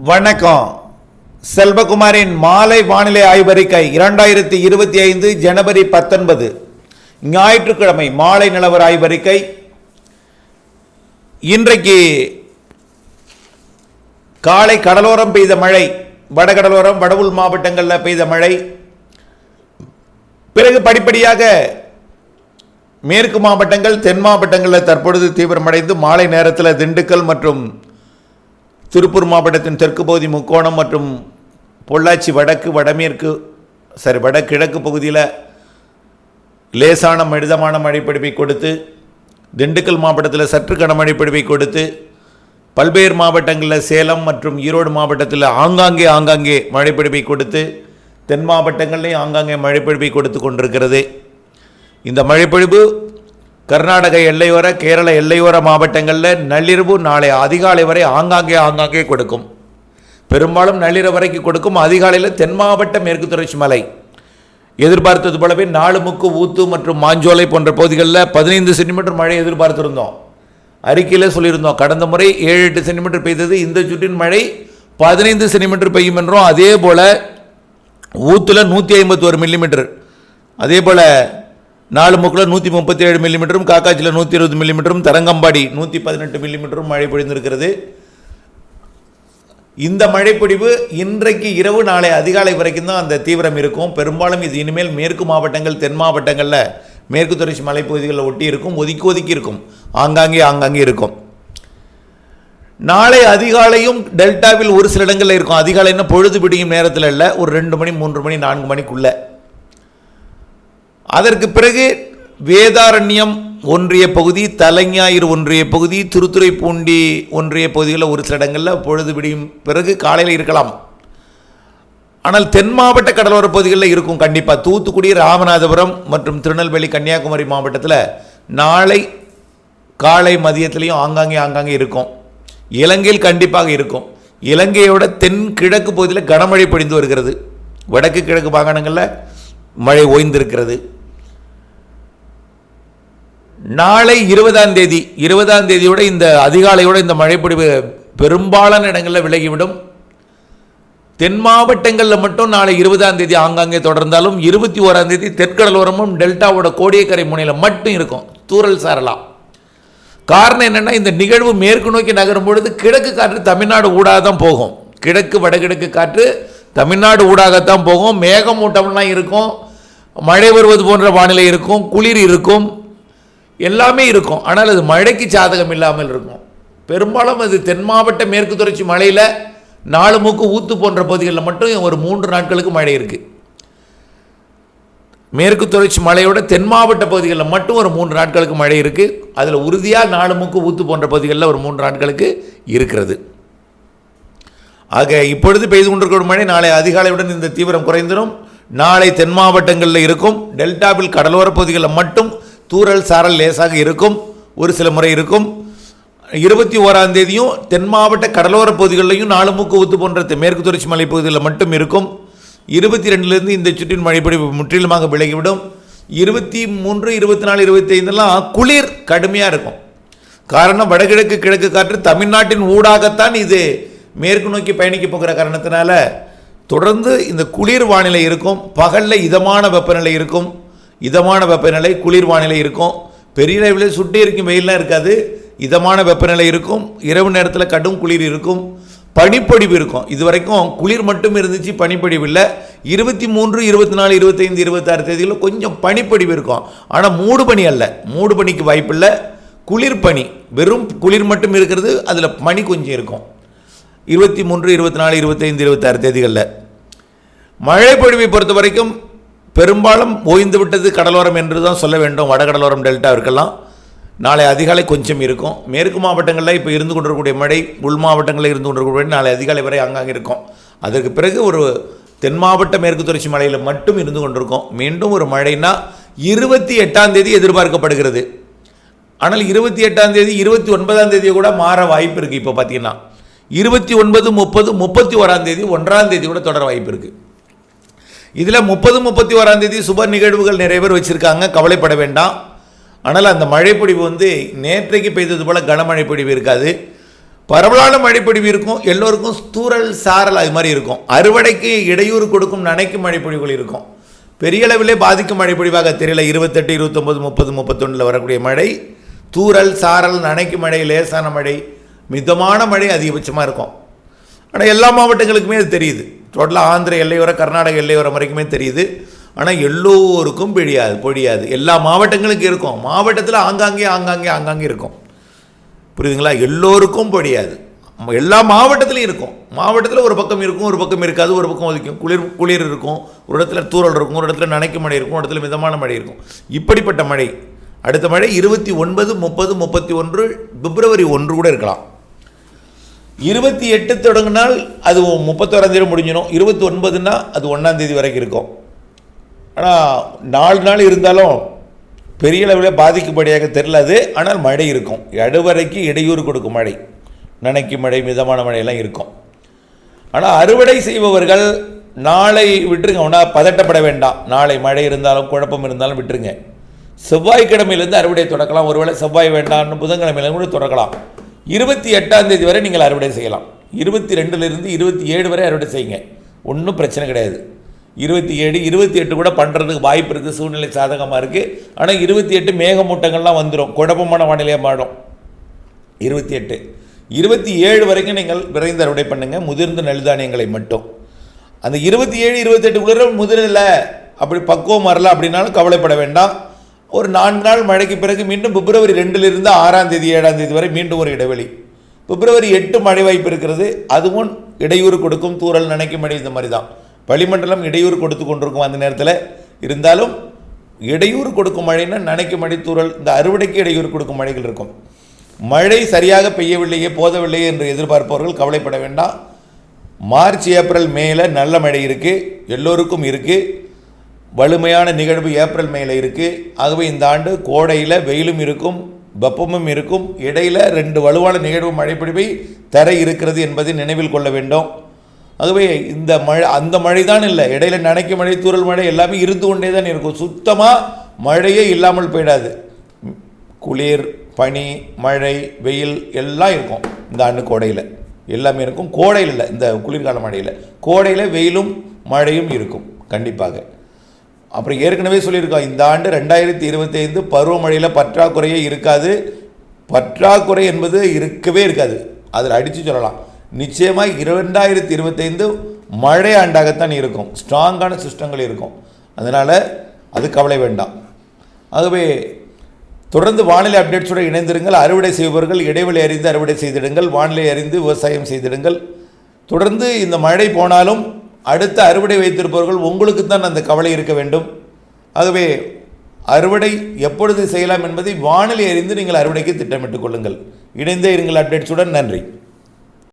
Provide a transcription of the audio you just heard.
வணக்கம். செல்வகுமாரின் மாலை வானிலை ஆய்வறிக்கை 2025 ஜனவரி 19 ஞாயிற்றுக்கிழமை மாலை நிலவர ஆய்வறிக்கை. இன்றைக்கு காலை கடலோரம் பெய்த மழை, வடகடலோரம் வடவுள் மாவட்டங்களில் பெய்த மழை, பிறகு படிப்படியாக மேற்கு மாவட்டங்கள் தென் மாவட்டங்களில் தற்பொழுது தீவிரமடைந்து மாலை நேரத்தில் திண்டுக்கல் மற்றும் திருப்பூர் மாவட்டத்தின் தெற்கு பகுதி, முக்கோணம் மற்றும் பொள்ளாச்சி வடகிழக்கு பகுதியில் லேசான மிதமான மழைப்பொழிவை கொடுத்து, திண்டுக்கல் மாவட்டத்தில் சற்று கனமழை பொழிவை கொடுத்து, பல்வேறு மாவட்டங்களில் சேலம் மற்றும் ஈரோடு மாவட்டத்தில் ஆங்காங்கே மழைப்பொழிவை கொடுத்து, தென் மாவட்டங்கள்லேயும் ஆங்காங்கே மழைப்பொழிவை கொடுத்து கொண்டிருக்கிறது. இந்த மழைப்பொழிவு கர்நாடக எல்லையோர, கேரள எல்லையோர மாவட்டங்களில் நள்ளிரவு நாளை அதிகாலை வரை ஆங்காங்கே கொடுக்கும். பெரும்பாலும் நள்ளிரவு வரைக்கும் கொடுக்கும். அதிகாலையில் தென் மாவட்ட மேற்கு தொடர்ச்சி மலை எதிர்பார்த்தது போலவே நாலுமுக்கு, ஊத்து மற்றும் மாஞ்சோலை போன்ற பகுதிகளில் 15 சென்டிமீட்டர் மழை எதிர்பார்த்திருந்தோம். அறிக்கையில் சொல்லியிருந்தோம். கடந்த முறை 7-8 சென்டிமீட்டர் பெய்தது. இந்த சுற்றின் மழை 15 சென்டிமீட்டர் பெய்யும் என்றும், அதே போல் ஊத்தில் 151 மில்லிமீட்டர், அதே போல் நாலுமுக்கில் 137 மில்லிமீட்டரும், காக்காச்சியில் 120 மில்லிமீட்டரும், தரங்கம்பாடி 118 மில்லிமீட்டரும் மழை பொழிந்திருக்கிறது. இந்த மழைப்பொழிவு இன்றைக்கு இரவு நாளை அதிகாலை வரைக்கும் தான் அந்த தீவிரம் இருக்கும். பெரும்பாலும் இது இனிமேல் மேற்கு மாவட்டங்கள் தென் மாவட்டங்களில் மேற்கு தொடர்ச்சி மலைப்பகுதிகளில் ஒட்டி இருக்கும். ஒதுக்கி இருக்கும். ஆங்காங்கே இருக்கும். நாளை அதிகாலையும் டெல்டாவில் ஒரு சில இடங்களில் இருக்கும். அதிகாலைன்னா பொழுது விடியும் நேரத்தில் இல்லை, ஒரு 2 மணி 3 மணி 4 மணிக்குள்ளே. அதற்கு பிறகு வேதாரண்யம் ஒன்றிய பகுதி, தலைஞாயிறு ஒன்றிய பகுதி, திருத்துறைப்பூண்டி ஒன்றிய பகுதிகளில் ஒரு சில இடங்களில் பொழுது விடியும் பிறகு காலையில் இருக்கலாம். ஆனால் தென் மாவட்ட கடலோர பகுதிகளில் இருக்கும் கண்டிப்பாக. தூத்துக்குடி, ராமநாதபுரம் மற்றும் திருநெல்வேலி, கன்னியாகுமரி மாவட்டத்தில் நாளை காலை மதியத்திலையும் ஆங்காங்கே இருக்கும். இலங்கையில் கண்டிப்பாக இருக்கும். இலங்கையோட தென் கிழக்கு பகுதியில் கனமழை பொழிந்து வருகிறது. வடக்கு கிழக்கு மாகாணங்களில் மழை ஓய்ந்திருக்கிறது. நாளை 20ஆம் தேதியோட இந்த அதிகாலையோட இந்த மழைப்பொழிவு பெரும்பாலான இடங்களில் விலகிவிடும். தென் மாவட்டங்களில் மட்டும் நாளை 20ஆம் தேதி ஆங்காங்கே தொடர்ந்தாலும் 21ஆம் தேதி தெற்கடலோரமும் டெல்டாவோட கோடியக்கரை முனையில் மட்டும் இருக்கும். தூறல் சாரலாம். காரணம் என்னென்னா, இந்த நிகழ்வு மேற்கு நோக்கி நகரும் பொழுது கிழக்கு காற்று தமிழ்நாடு ஊடாக தான் போகும். கிழக்கு வடகிழக்கு காற்று தமிழ்நாடு ஊடாகத்தான் போகும். மேகமூட்டம்லாம் இருக்கும், மழை வருவது போன்ற வானிலை இருக்கும், குளிர் இருக்கும், எல்லாமே இருக்கும். ஆனால் அது மழைக்கு சாதகம் இல்லாமல் இருக்கும். பெரும்பாலும் அது தென் மாவட்ட மேற்கு தொடர்ச்சி மலையில் நாலுமுக்கு, ஊத்து போன்ற பகுதிகளில் மட்டும் ஒரு 3 நாட்களுக்கு மழை இருக்குது. மேற்கு தொடர்ச்சி மலையோட தென் மாவட்ட பகுதிகளில் மட்டும் ஒரு 3 நாட்களுக்கு மழை இருக்குது. அதில் உறுதியாக நாலுமுக்கு, ஊத்து போன்ற பகுதிகளில் ஒரு 3 நாட்களுக்கு இருக்கிறது. ஆக இப்பொழுது பெய்து கொண்டிருக்கிற மழை நாளை அதிகாலையுடன் இந்த தீவிரம் குறைந்திடும். நாளை தென் மாவட்டங்களில் இருக்கும். டெல்டாவில் கடலோர பகுதிகளில் மட்டும் தூறல் சாரல் லேசாக இருக்கும், ஒரு சில முறை இருக்கும். 21ஆம் தேதியும் தென் மாவட்ட கடலோர பகுதிகளிலையும் நாலுமுக்கு, ஊத்து போன்ற மேற்கு தொடர்ச்சி மலை பகுதிகளில் மட்டும் இருக்கும். 22லேருந்து இந்த சுற்றின் மழைப்பொழிவு முற்றிலுமாக விலகிவிடும். 23, 24, 25 குளிர் கடுமையாக இருக்கும். காரணம், வடகிழக்கு கிழக்கு காற்று தமிழ்நாட்டின் ஊடாகத்தான் இது மேற்கு நோக்கி பயணிக்க போகிற காரணத்தினால தொடர்ந்து இந்த குளிர் வானிலை இருக்கும். பகலில் இதமான வெப்பநிலை இருக்கும். குளிர் வானிலை இருக்கும். பெரிய அளவில் சுட்டி இருக்கும் வெயிலாம் இருக்காது. இதமான வெப்பநிலை இருக்கும். இரவு நேரத்தில் கடும் குளிர் இருக்கும். பனிப்பொழிவு இருக்கும். இதுவரைக்கும் குளிர் மட்டும் இருந்துச்சு, பனிப்பொழிவு இல்லை. 23, 24, 25, 26 தேதிகளில் கொஞ்சம் பனிப்பொழிவு இருக்கும். ஆனால் மூடு பனி அல்ல. மூடு பனிக்கு வாய்ப்பில்லை. குளிர் பனி, வெறும் குளிர் மட்டும் இருக்கிறது. அதில் பனி கொஞ்சம் இருக்கும். 23, 24, 25, 26 தேதிகளில் மழை பொழிவை பொறுத்த வரைக்கும் பெரும்பாலும் ஓய்ந்து விட்டது கடலோரம் என்று தான் சொல்ல வேண்டும். வடகடலோரம் டெல்டாவிற்கெல்லாம் நாளை அதிகாலை கொஞ்சம் இருக்கும். மேற்கு மாவட்டங்களில் இப்போ இருந்து கொண்டிருக்கக்கூடிய மழை, உள் மாவட்டங்களில் இருந்து கொண்டிருக்கக்கூடிய நாளை அதிகாலை வரை ஆங்காங்கே இருக்கும். அதற்கு பிறகு ஒரு தென் மாவட்ட மேற்கு தொடர்ச்சி மலையில் மட்டும் இருந்து கொண்டிருக்கும். மீண்டும் ஒரு மழைனா 28ஆம் தேதி எதிர்பார்க்கப்படுகிறது. ஆனால் 28ஆம் தேதி 29ஆம் தேதியை கூட மாற வாய்ப்பு இருக்குது. இப்போ பார்த்தீங்கன்னா 29, 30, 31ஆம் தேதி 1ஆம் தேதி கூட தொடர வாய்ப்பு இருக்குது. இதில் 30, 31ஆம் தேதி சுப நிகழ்வுகள் நிறைய பேர் வச்சுருக்காங்க, கவலைப்பட வேண்டாம். ஆனால் அந்த மழைப்பொழிவு நேற்றைக்கு பெய்தது போல் கனமழை பொழிவு இருக்காது. பரவலான மழைப்பொழிவு இருக்கும், எல்லோருக்கும் தூறல் சாரல் அது மாதிரி இருக்கும். அறுவடைக்கு இடையூறு கொடுக்கும் நனைக்கும் மழைப்பொழிவுகள் இருக்கும். பெரிய அளவிலே பாதிக்கும் மழைப்பொழிவாக தெரியல. 28, 29, 30, 31 வரக்கூடிய மழை தூறல் சாரல் நனைக்கும் மழை, லேசான மழை, மிதமான மழை அதிகபட்சமாக இருக்கும். ஆனால் எல்லா மாவட்டங்களுக்குமே அது தெரியுது. டோட்டலாக ஆந்திர எல்லையோர கர்நாடக எல்லையோரம் வரைக்குமே தெரியுது. ஆனால் எல்லோருக்கும் பொழியாது. எல்லா மாவட்டங்களுக்கும் இருக்கும். மாவட்டத்தில் ஆங்காங்கே இருக்கும். புரியுதுங்களா? எல்லோருக்கும் பொழியாது. எல்லா மாவட்டத்திலையும் இருக்கும். மாவட்டத்தில் ஒரு பக்கம் இருக்கும், ஒரு பக்கம் இருக்காது, ஒரு பக்கம் ஒதுக்கும். குளிர் இருக்கும், ஒரு இடத்துல தூறல் இருக்கும், ஒரு இடத்துல நனைக்கும் மழை இருக்கும், ஒரு இடத்துல மிதமான மழை இருக்கும். இப்படிப்பட்ட மழை. அடுத்த மழை 29, 30, 31, பிப்ரவரி 1 கூட இருக்கலாம். 28 தொடங்கினால் அது 31 முடிஞ்சிடும். 29னா அது 1 வரைக்கும் இருக்கும். ஆனால் 4 நாள் இருந்தாலும் பெரிய அளவில் பாதிக்கும்படியாக தெரியாது. ஆனால் மழை இருக்கும். அடுவரைக்கு இடையூறு கொடுக்கும் மழை, நனைக்கும் மழை, மிதமான மழையெல்லாம் இருக்கும். ஆனால் அறுவடை செய்பவர்கள் நாளை விட்டுருங்க. ஒன்றா பதட்டப்பட வேண்டாம். நாளை மழை இருந்தாலும் குழப்பம் இருந்தாலும் விட்டுருங்க. செவ்வாய்க்கிழமையிலேருந்து அறுவடை தொடக்கலாம். ஒருவேளை செவ்வாய் வேண்டாம்னு புதன்கிழமையிலேருந்து கூட தொடக்கலாம். 28 வரை நீங்கள் அறுவடை செய்யலாம். 22 27 வரை அறுவடை செய்யுங்க. ஒன்றும் பிரச்சனை கிடையாது. 27, 28 கூட பண்ணுறதுக்கு வாய்ப்பு இருக்குது. சூழ்நிலை சாதகமாக இருக்குது. ஆனால் 28 மேகமூட்டங்கள்லாம் வந்துடும், குழப்பமான வானிலையாக மாறும். 28, 27 வரைக்கும் நீங்கள் விரைந்து அறுவடை பண்ணுங்கள், முதிர்ந்த நெல்தானியங்களை மட்டும். அந்த 27, 28 முதிரில் அப்படி பக்குவம் வரல அப்படின்னாலும் கவலைப்பட வேண்டாம். ஒரு 4 நாள் மழைக்கு பிறகு மீண்டும் பிப்ரவரி 2 6 7 வரை மீண்டும் ஒரு இடைவெளி. பிப்ரவரி 8 மழை வாய்ப்பு இருக்கிறது. அதுவும் இடையூறு கொடுக்கும், தூறல் நனைக்கும் மழை. இந்த மாதிரி தான் வளிமண்டலம் இடையூறு கொடுத்து கொண்டிருக்கும். அந்த நேரத்தில் இருந்தாலும் இடையூறு கொடுக்கும் மழைன்னா நனைக்கும் மழை, தூறல், இந்த அறுவடைக்கு இடையூறு கொடுக்கும் மழைகள் இருக்கும். மழை சரியாக பெய்யவில்லையே, போதவில்லையே என்று எதிர்பார்ப்பவர்கள் கவலைப்பட வேண்டாம். மார்ச், ஏப்ரல், மேல நல்ல மழை இருக்குது, எல்லோருக்கும் இருக்குது. வலிமையான நிகழ்வு ஏப்ரல் மேல இருக்குது. ஆகவே இந்த ஆண்டு கோடையில் வெயிலும் இருக்கும், வெப்பமும் இருக்கும். இடையில் 2 வலுவான நிகழ்வு மழைப்பொழிவை தர இருக்கிறது என்பதை நினைவில் கொள்ள வேண்டும். ஆகவே இந்த மழை அந்த மழை தான் இல்லை, இடையில நனைக்கும் மழை, தூறல் மழை எல்லாமே இருந்து கொண்டே தான் இருக்கும். சுத்தமாக மழையே இல்லாமல் போயிடாது. குளிர், பனி, மழை, வெயில் எல்லாம் இருக்கும். இந்த ஆண்டு கோடையில் எல்லாமே இருக்கும். கோடையில் இல்லை, இந்த குளிர்கால மழையில், கோடையில் வெயிலும் மழையும் இருக்கும் கண்டிப்பாக. அப்புறம் ஏற்கனவே சொல்லியிருக்கோம், இந்த ஆண்டு 2025 பருவமழையில் பற்றாக்குறையே இருக்காது. பற்றாக்குறை என்பது இருக்கவே இருக்காது. அதில் அடித்து சொல்லலாம். நிச்சயமாக 2025 மழை ஆண்டாகத்தான் இருக்கும். ஸ்ட்ராங்கான சிஸ்டங்கள் இருக்கும். அதனால் அது கவலை வேண்டாம். ஆகவே தொடர்ந்து வானிலை அப்டேட்ஸோடு இணைந்திருங்கள். அறுவடை செய்பவர்கள் இடைவெளி அறிந்து அறுவடை செய்திடுங்கள். வானிலை அறிந்து விவசாயம் செய்திடுங்கள். தொடர்ந்து இந்த மழை போனாலும் அடுத்த அறுவடை வைத்திருப்பவர்கள் உங்களுக்கு தான் அந்த கவலை இருக்க வேண்டும். ஆகவே அறுவடை எப்பொழுது செய்யலாம் என்பதை வானிலை அறிந்து நீங்கள் அறுவடைக்கு திட்டமிட்டுக் கொள்ளுங்கள். இணைந்தே இருங்கள் அப்டேட்ஸுடன். நன்றி.